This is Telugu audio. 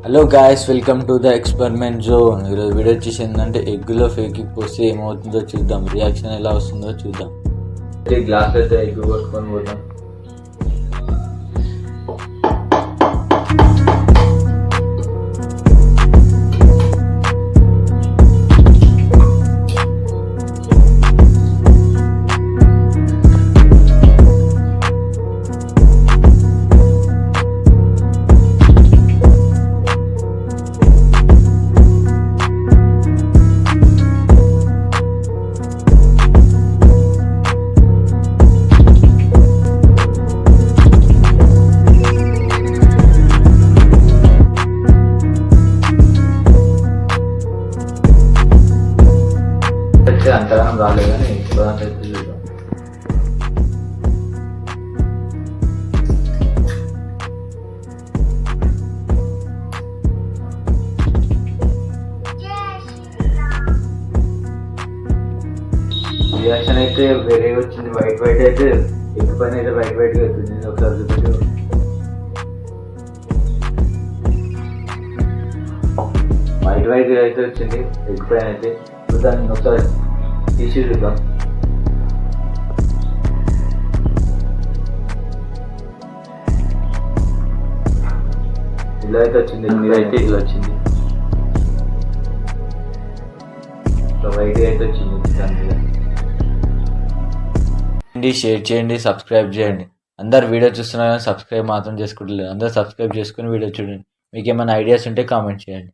Hello guys, welcome to the experiment zone. ఈరోజు వీడియో వచ్చేసి ఏంటంటే ఎగ్గులో ఫేక్ ఎగ్ పోస్తే ఏమవుతుందో చూద్దాం, రియాక్షన్ ఎలా వస్తుందో చూద్దాం. గ్లాస్ అయితే ఎగ్ కొట్టుకొని పోతాం. అంతగానం రాలేదు కానీ చూద్దాం. రియాక్షన్ అయితే వేరే వచ్చింది. వైట్ అయితే ఎగ్ పైన అయితే వైట్ గా అవుతుంది. ఒకసారి చూపెట్టు. వైట్ అయితే వచ్చింది ఎగ్ పైన అయితే. దాన్ని ఒకసారి తీసి చూద్దాం. ఇలా అయితే వచ్చింది, మీద అయితే ఇలా వచ్చింది, వైట్ అయితే వచ్చింది. దాని మీద షేర్ చేయండి, సబ్స్క్రైబ్ చేయండి. అందరు వీడియో చూస్తున్నారు కానీ సబ్స్క్రైబ్ మాత్రం చేసుకుంటలేదు. అందరు సబ్స్క్రైబ్ చేసుకుని వీడియో చూడండి. మీకు ఏమైనా ఐడియాస్ ఉంటే కామెంట్ చేయండి.